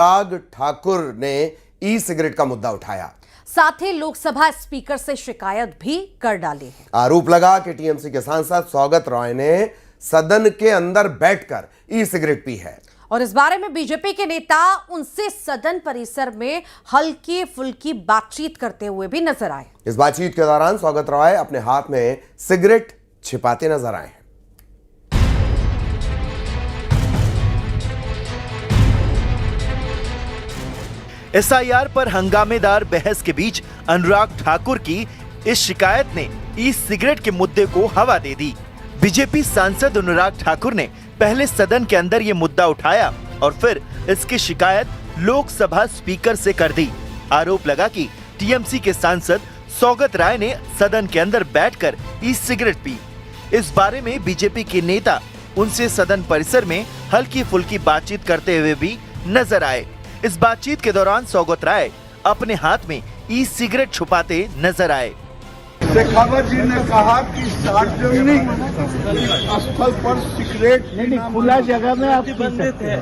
अनुराग ठाकुर ने e cigarette का मुद्दा उठाया, साथ ही लोकसभा स्पीकर से शिकायत भी कर डाली है। आरोप लगा कि टीएमसी के सांसद सौगत रॉय ने सदन के अंदर बैठकर ई सिगरेट पी है और इस बारे में बीजेपी के नेता उनसे सदन परिसर में हल्की फुल्की बातचीत करते हुए भी नजर आए। इस बातचीत के दौरान सौगत रॉय अपने हाथ में सिगरेट छिपाते नजर आए हैं। एसआईआर पर हंगामेदार बहस के बीच अनुराग ठाकुर की इस शिकायत ने ई सिगरेट के मुद्दे को हवा दे दी। बीजेपी सांसद अनुराग ठाकुर ने पहले सदन के अंदर ये मुद्दा उठाया और फिर इसकी शिकायत लोकसभा स्पीकर से कर दी। आरोप लगा कि टीएमसी के सांसद सौगत राय ने सदन के अंदर बैठकर ई सिगरेट पी। इस बारे में बीजेपी के नेता उनसे सदन परिसर में हल्की फुल्की बातचीत करते हुए भी नजर आए। इस बातचीत के दौरान सौगत राय अपने हाथ में ई सिगरेट छुपाते नजर आए। शेखावत जी ने कहा कि सार्वजनिक स्थल पर सिगरेट नहीं खुला जगह में आप प्रतिबंधित है।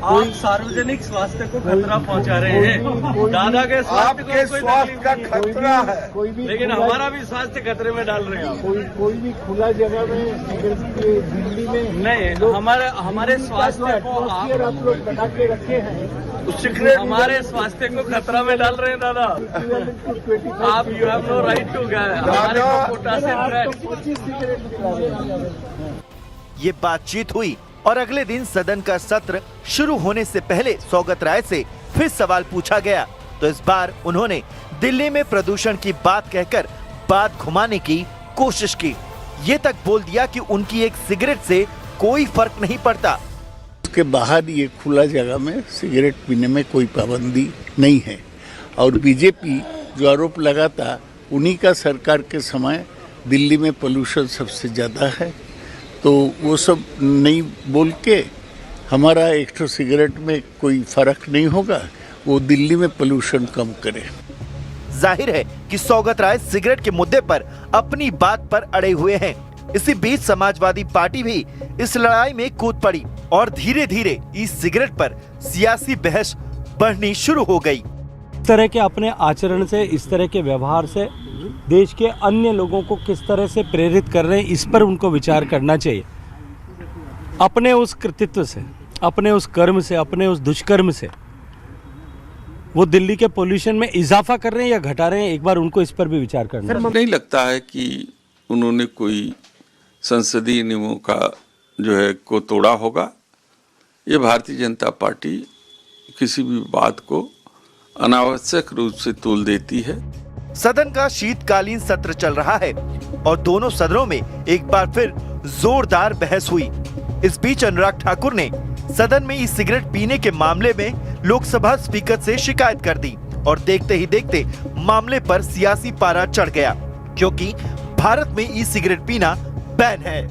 आप सार्वजनिक स्वास्थ्य को खतरा पहुंचा रहे हैं। दादा के आपके स्वास्थ्य का खतरा है, लेकिन हमारा भी स्वास्थ्य खतरे में डाल रहे हैं। कोई भी खुला जगह में सिगरेट दिल्ली में नहीं, हमारे स्वास्थ्य को आप लोग बना के रखे हैं। सिगरेट हमारे स्वास्थ्य को खतरा में डाल रहे हैं दादा। आप you have no right to हमारे ये बातचीत हुई और अगले दिन सदन का सत्र शुरू होने से पहले सौगत राय से फिर सवाल पूछा गया तो इस बार उन्होंने दिल्ली में प्रदूषण की बात कहकर बात घुमाने की कोशिश की। ये तक बोल दिया कि उनकी एक सिगरेट से कोई फर्क नहीं पड़ता। उसके बाहर ये खुला जगह में सिगरेट पीने में कोई पाबंदी नहीं है और बीजेपी जो आरोप लगाता उन्हीं का सरकार के समय दिल्ली में पोल्यूशन सबसे ज़्यादा है, तो वो सब नहीं बोल के हमारा एक तो सिगरेट में कोई फर्क नहीं होगा, वो दिल्ली में पोल्यूशन कम करे। जाहिर है कि सौगत राय सिगरेट के मुद्दे पर अपनी बात पर अड़े हुए हैं। इसी बीच समाजवादी पार्टी भी इस लड़ाई में कूद पड़ी और धीरे धीरे इस सिगरेट पर सियासी बहस बढ़नी शुरू हो गई। इस तरह के अपने आचरण से, इस तरह के व्यवहार से देश के अन्य लोगों को किस तरह से प्रेरित कर रहे हैं, इस पर उनको विचार करना चाहिए। अपने उस कृतित्व से, अपने उस कर्म से, अपने उस दुष्कर्म से वो दिल्ली के पोल्यूशन में इजाफा कर रहे हैं या घटा रहे हैं, एक बार उनको इस पर भी विचार करना चाहिए। नहीं लगता है कि उन्होंने कोई संसदीय नियमों का जो है को तोड़ा होगा। ये भारतीय जनता पार्टी किसी भी बात को अनावश्यक रूप से तोल देती है। सदन का शीतकालीन सत्र चल रहा है और दोनों सदनों में एक बार फिर जोरदार बहस हुई। इस बीच अनुराग ठाकुर ने सदन में ई सिगरेट पीने के मामले में लोकसभा स्पीकर से शिकायत कर दी और देखते ही देखते मामले पर सियासी पारा चढ़ गया, क्योंकि भारत में ई सिगरेट पीना बैन है।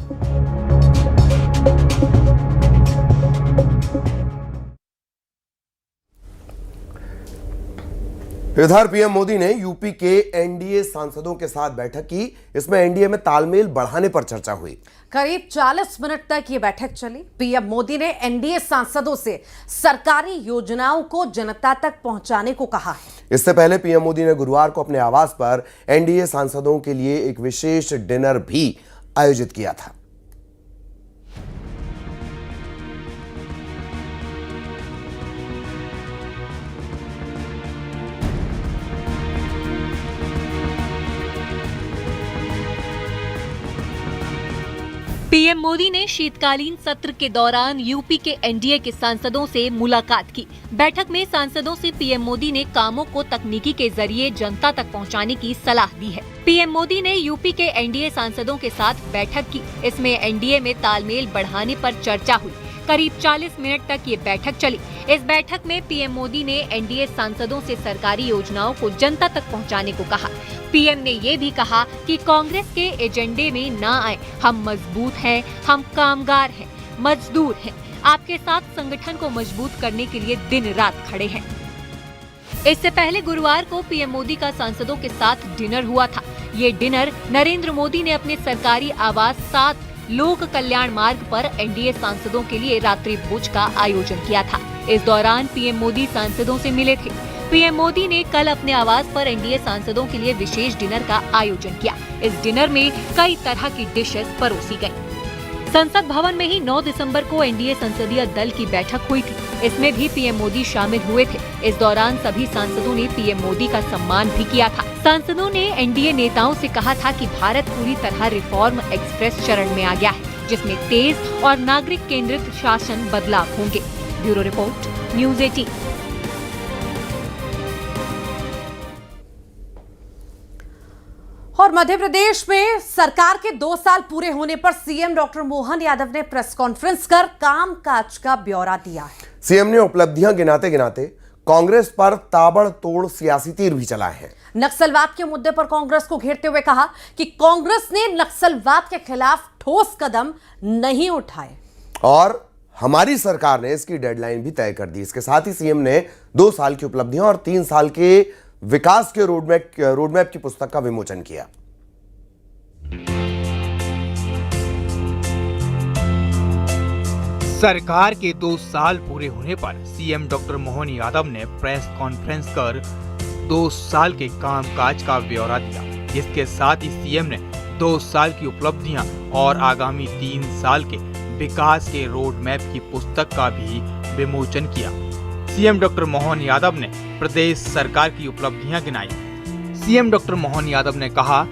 इधर पीएम मोदी ने यूपी के एनडीए सांसदों के साथ बैठक की। इसमें एनडीए में तालमेल बढ़ाने पर चर्चा हुई। करीब 40 मिनट तक ये बैठक चली। पीएम मोदी ने एनडीए सांसदों से सरकारी योजनाओं को जनता तक पहुंचाने को कहा है। इससे पहले पीएम मोदी ने गुरुवार को अपने आवास पर एनडीए सांसदों के लिए एक विशेष डिनर भी आयोजित किया था। पीएम मोदी ने शीतकालीन सत्र के दौरान यूपी के एनडीए के सांसदों से मुलाकात की। बैठक में सांसदों से पीएम मोदी ने कामों को तकनीकी के जरिए जनता तक पहुंचाने की सलाह दी है। पीएम मोदी ने यूपी के एनडीए सांसदों के साथ बैठक की। इसमें एनडीए में तालमेल बढ़ाने पर चर्चा हुई। करीब 40 मिनट तक ये बैठक चली। इस बैठक में पीएम मोदी ने एनडीए सांसदों से सरकारी योजनाओं को जनता तक पहुंचाने को कहा। पीएम ने ये भी कहा कि कांग्रेस के एजेंडे में ना आए। हम मजबूत हैं, हम कामगार हैं, मजदूर हैं। आपके साथ संगठन को मजबूत करने के लिए दिन रात खड़े हैं। इससे पहले गुरुवार को पीएम मोदी का सांसदों के साथ डिनर हुआ था। ये डिनर नरेंद्र मोदी ने अपने सरकारी आवास 7 लोक कल्याण मार्ग पर एनडीए सांसदों के लिए रात्रि भोज का आयोजन किया था। इस दौरान पीएम मोदी सांसदों से मिले थे। पीएम मोदी ने कल अपने आवास पर एनडीए सांसदों के लिए विशेष डिनर का आयोजन किया। इस डिनर में कई तरह की डिशेस परोसी गयी। संसद भवन में ही 9 दिसंबर को एनडीए संसदीय दल की बैठक हुई थी। इसमें भी पीएम मोदी शामिल हुए थे। इस दौरान सभी सांसदों ने पीएम मोदी का सम्मान भी किया था। सांसदों ने एनडीए नेताओं से कहा था कि भारत पूरी तरह रिफॉर्म एक्सप्रेस चरण में आ गया है, जिसमें तेज और नागरिक केंद्रित शासन बदलाव होंगे। Bureau report, news 18। और मध्य प्रदेश में सरकार के 2 साल पूरे होने पर सीएम डॉक्टर मोहन यादव ने प्रेस कॉन्फ्रेंस कर कामकाज का ब्यौरा दिया है। सीएम ने उपलब्धियां गिनाते गिनाते कांग्रेस पर ताबड़तोड़ सियासी तीर भी चलाए हैं। नक्सलवाद के मुद्दे पर कांग्रेस को घेरते हुए कहा कि कांग्रेस ने नक्सलवाद के खिलाफ ठोस कदम नहीं उठाए और हमारी सरकार ने इसकी डेडलाइन भी तय कर दी। इसके साथ ही सीएम ने 2 साल की उपलब्धियां और 3 साल के विकास के रोडमैप की पुस्तक का विमोचन किया। सरकार के 2 साल पूरे होने पर सीएम डॉक्टर मोहन यादव ने प्रेस कॉन्फ्रेंस कर 2 साल के कामकाज का ब्यौरा दिया, जिसके साथ ही सीएम ने 2 साल की उपलब्धियां और आगामी 3 साल के विकास के रोड मैप की पुस्तक का भी विमोचन किया। सीएम डॉक्टर मोहन यादव ने प्रदेश सरकार की उपलब्धियां गिनाई। सीएम डॉक्टर मोहन यादव ने कहा,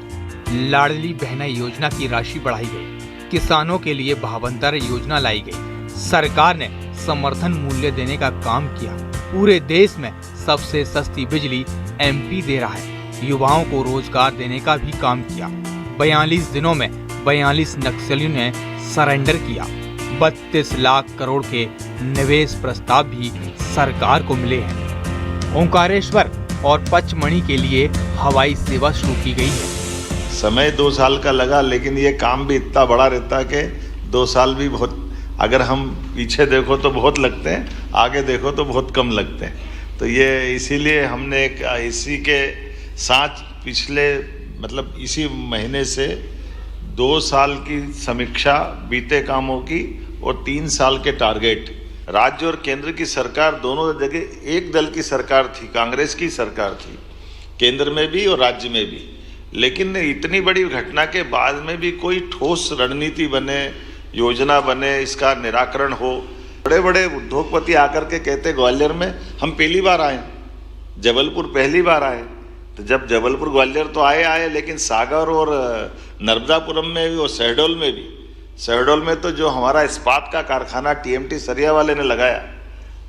लाडली बहना योजना की राशि बढ़ाई गई, किसानों के लिए भावंतर योजना लाई गई, सरकार ने समर्थन मूल्य देने का काम किया, पूरे देश में सबसे सस्ती बिजली एमपी दे रहा है, युवाओं को रोजगार देने का भी काम किया। 42 दिनों में 42 नक्सलियों ने सरेंडर किया। 32 लाख करोड़ के निवेश प्रस्ताव भी सरकार को मिले हैं। ओंकारेश्वर और पचमढ़ी के लिए हवाई सेवा शुरू की गई है। समय 2 साल का लगा, लेकिन ये काम भी इतना बड़ा रहता है कि 2 साल भी बहुत, अगर हम पीछे देखो तो बहुत लगते हैं, आगे देखो तो बहुत कम लगते हैं। तो ये इसीलिए हमने एक इसी के साथ पिछले इसी महीने से 2 साल की समीक्षा बीते कामों की और 3 साल के टारगेट। राज्य और केंद्र की सरकार दोनों जगह एक दल की सरकार थी, कांग्रेस की सरकार थी, केंद्र में भी और राज्य में भी। लेकिन इतनी बड़ी घटना के बाद में भी कोई ठोस रणनीति बने, योजना बने, इसका निराकरण हो। बड़े बड़े उद्योगपति आकर के कहते ग्वालियर में हम पहली बार आए, जबलपुर पहली बार आए। तो जब जबलपुर ग्वालियर तो आए, लेकिन सागर और नर्मदापुरम में भी और शहडोल में तो जो हमारा इस्पात का कारखाना टीएमटी सरिया वाले ने लगाया,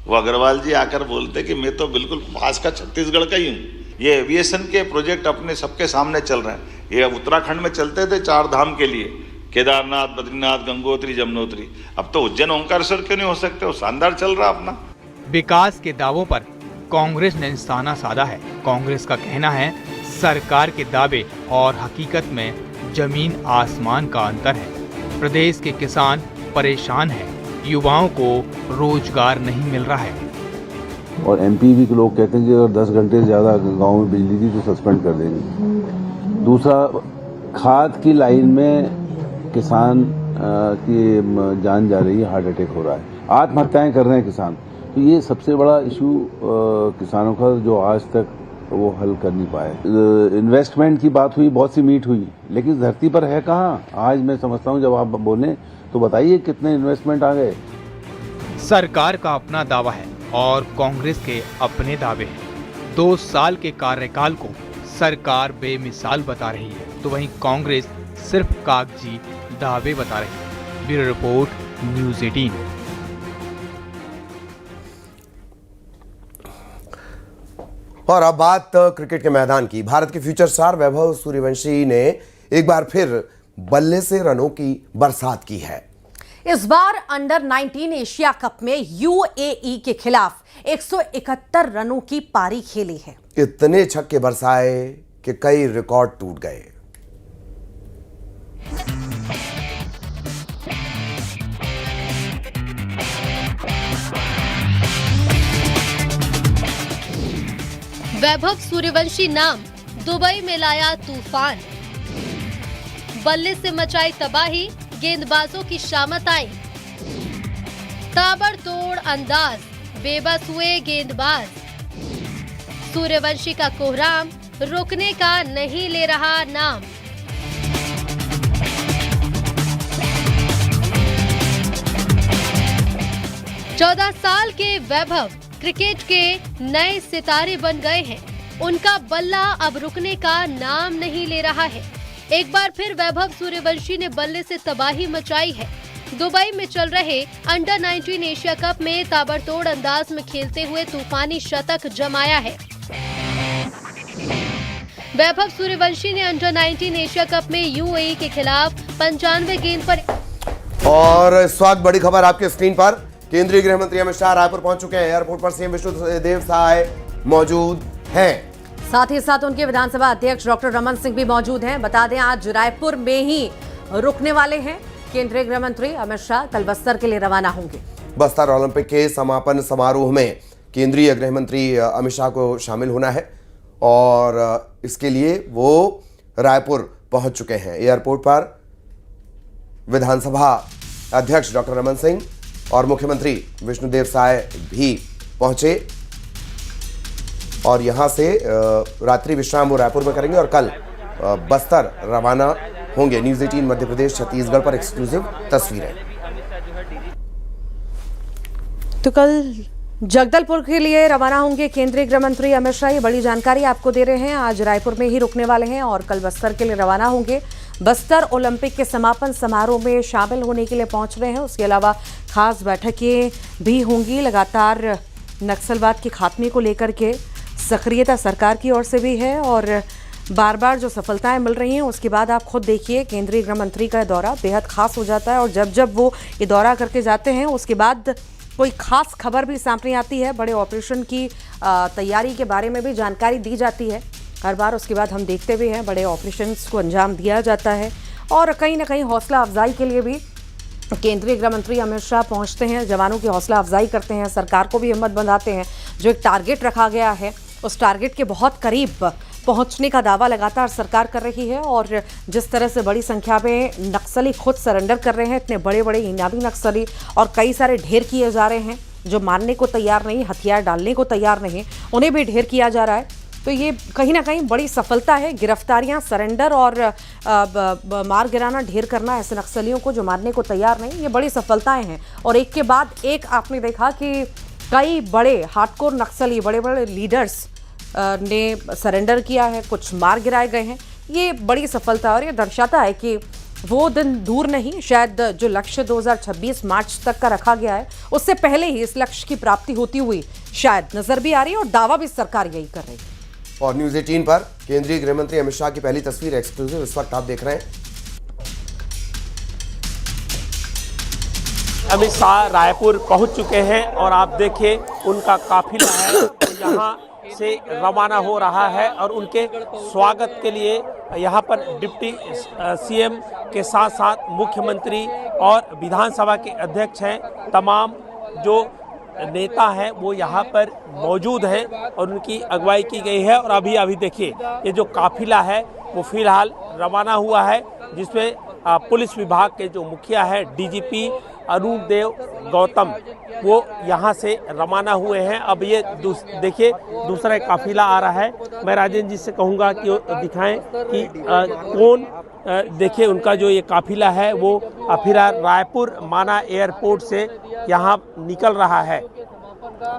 वो अग्रवाल जी आकर बोलते कि मैं तो बिल्कुल पास का छत्तीसगढ़ का ही हूँ। ये एविएशन के प्रोजेक्ट अपने सबके सामने चल रहे हैं। ये उत्तराखंड में चलते थे 4 धाम के लिए, केदारनाथ, बद्रीनाथ, गंगोत्री, जमुनोत्री। अब तो उज्जैन ओंकारेश्वर क्यों नहीं हो सकते? वो शानदार चल रहा अपना। विकास के दावों पर कांग्रेस ने निशाना साधा है। कांग्रेस का कहना है, सरकार के दावे और हकीकत में जमीन आसमान का अंतर है। प्रदेश के किसान परेशान हैं, युवाओं को रोजगार नहीं मिल रहा है। और एमपी भी लोग कहते हैं कि अगर 10 घंटे से ज़्यादा गांव में बिजली दी तो सस्पेंड कर देंगे। दूसरा, खाद की लाइन में किसान की जान जा रही है, हार्ट अटैक हो रहा है, आत्महत्याएं कर रहे हैं किसान। तो ये सबसे बड़ा इशू किसानों का जो आज तक वो हल कर नहीं पाए। इन्वेस्टमेंट की बात हुई, बहुत सी मीट हुई, लेकिन धरती पर है कहाँ? आज मैं समझता हूँ जब आप बोले तो बताइए कितने इन्वेस्टमेंट आ गए। सरकार का अपना दावा है और कांग्रेस के अपने दावे हैं। 2 साल के कार्यकाल को सरकार बेमिसाल बता रही है, तो वहीं कांग्रेस सिर्फ कागजी दावे बता रही है। Bureau report, news 18। और अब बात क्रिकेट के मैदान की। भारत के फ्यूचर स्टार वैभव सूर्यवंशी ने एक बार फिर बल्ले से रनों की बरसात की है। इस बार अंडर 19 एशिया कप में यूएई के खिलाफ 171 रनों की पारी खेली है। इतने छक्के बरसाए कि कई रिकॉर्ड टूट गए। वैभव सूर्यवंशी नाम दुबई में लाया तूफान, बल्ले से मचाई तबाही, गेंदबाजों की शामत आई, ताबड़तोड़ अंदाज, बेबस हुए गेंदबाज। सूर्यवंशी का कोहराम रुकने का नहीं ले रहा नाम। चौदह साल के वैभव क्रिकेट के नए सितारे बन गए हैं। उनका बल्ला अब रुकने का नाम नहीं ले रहा है। एक बार फिर वैभव सूर्यवंशी ने बल्ले से तबाही मचाई है। दुबई में चल रहे अंडर 19 एशिया कप में ताबड़तोड़ अंदाज में खेलते हुए तूफानी शतक जमाया है। वैभव सूर्यवंशी ने अंडर 19 एशिया कप में यूएई के खिलाफ 95 गेंद पर। और इस वक्त बड़ी खबर आपके स्क्रीन पर। केंद्रीय गृह मंत्री अमित शाह रायपुर पहुंच चुके हैं। एयरपोर्ट पर सीएम विष्णुदेव साय मौजूद हैं। साथ ही साथ उनके विधानसभा अध्यक्ष डॉक्टर रमन सिंह भी मौजूद हैं। बता दें आज रायपुर में ही रुकने वाले हैं केंद्रीय गृह मंत्री अमित शाह। कल बस्तर के लिए रवाना होंगे। बस्तर ओलंपिक के समापन समारोह में केंद्रीय गृह मंत्री अमित शाह को शामिल होना है और इसके लिए वो रायपुर पहुंच चुके हैं। एयरपोर्ट पर विधानसभा अध्यक्ष डॉक्टर रमन सिंह और मुख्यमंत्री विष्णुदेव साय भी पहुंचे और यहां से रात्रि विश्राम वो रायपुर में करेंगे और कल बस्तर रवाना होंगे। न्यूज़ 18 मध्य प्रदेश छत्तीसगढ़ पर एक्सक्लूसिव तस्वीरें। तो कल जगदलपुर के लिए रवाना होंगे केंद्रीय गृह मंत्री अमित शाह। ये बड़ी जानकारी आपको दे रहे हैं। आज रायपुर में ही रुकने वाले हैं और कल बस्तर के लिए रवाना होंगे। बस्तर ओलंपिक के समापन समारोह में शामिल होने के लिए पहुंच रहे हैं। उसके अलावा खास बैठकें भी होंगी। लगातार नक्सलवाद के खात्मे को लेकर के सक्रियता सरकार की ओर से भी है और बार बार जो सफलताएं मिल रही हैं उसके बाद आप खुद देखिए केंद्रीय गृह मंत्री का दौरा बेहद खास हो जाता है और जब जब वो ये दौरा करके जाते हैं उसके बाद कोई खास खबर भी सामने आती है। बड़े ऑपरेशन की तैयारी के बारे में भी जानकारी दी जाती है हर बार। उसके बाद हम देखते भी हैं बड़े ऑपरेशंस को अंजाम दिया जाता है और कहीं ना कहीं हौसला अफजाई के लिए भी केंद्रीय गृह मंत्री अमित शाह पहुंचते हैं। जवानों की हौसला अफजाई करते हैं, सरकार को भी हिम्मत बंधाते हैं। जो एक टारगेट रखा गया है उस टारगेट के बहुत करीब पहुंचने का दावा लगातार सरकार कर रही है और जिस तरह से बड़ी संख्या में नक्सली खुद सरेंडर कर रहे हैं, इतने बड़े बड़े इनामी नक्सली और कई सारे ढेर किए जा रहे हैं जो मानने को तैयार नहीं, हथियार डालने को तैयार नहीं, उन्हें भी ढेर किया जा रहा है। तो ये कहीं ना कहीं बड़ी सफलता है। गिरफ्तारियां, सरेंडर और मार गिराना, ढेर करना ऐसे नक्सलियों को जो मारने को तैयार नहीं, ये बड़ी सफलताएं हैं। और एक के बाद एक आपने देखा कि कई बड़े हार्डकोर नक्सली, बड़े बड़े लीडर्स ने सरेंडर किया है, कुछ मार गिराए गए हैं। ये बड़ी सफलता और ये दर्शाता है कि वो दिन दूर नहीं। शायद जो लक्ष्य 2026 मार्च तक का रखा गया है उससे पहले ही इस लक्ष्य की प्राप्ति होती हुई शायद नजर भी आ रही है और दावा भी सरकार यही कर रही है। और न्यूज़ 18 पर केंद्रीय गृह मंत्री अमित शाह की पहली तस्वीर एक्सक्लूसिव इस वक्त आप देख रहे हैं। अमित शाह रायपुर पहुंच चुके हैं और आप देखिए उनका काफिला है तो यहाँ से रवाना हो रहा है और उनके स्वागत के लिए यहाँ पर डिप्टी सीएम के साथ साथ मुख्यमंत्री और विधानसभा के अध्यक्ष हैं, तमाम जो नेता हैं वो यहाँ पर मौजूद हैं और उनकी अगुवाई की गई है। और अभी देखिए ये जो काफिला है वो फिलहाल रवाना हुआ है जिसमें पुलिस विभाग के जो मुखिया है डीजीपी अरूप देव गौतम वो यहाँ से रवाना हुए हैं। अब ये देखिए दूसरा काफिला आ रहा है। मैं राजेंद्र जी से कहूँगा कि दिखाएं कि कौन देखिए उनका जो ये काफिला है वो फिलहाल रायपुर माना एयरपोर्ट से यहाँ निकल रहा है।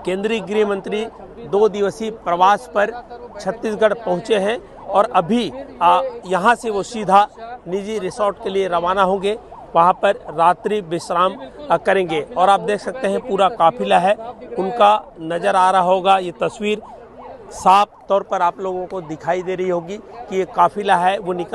केंद्रीय गृह मंत्री 2 दिवसीय प्रवास पर छत्तीसगढ़ पहुँचे हैं और अभी यहाँ से वो सीधा निजी रिसोर्ट के लिए रवाना होंगे, वहाँ पर रात्रि विश्राम करेंगे। और आप देख सकते हैं पूरा काफिला है उनका नज़र आ रहा होगा। ये तस्वीर साफ तौर पर आप लोगों को दिखाई दे रही होगी कि ये काफिला है वो निकल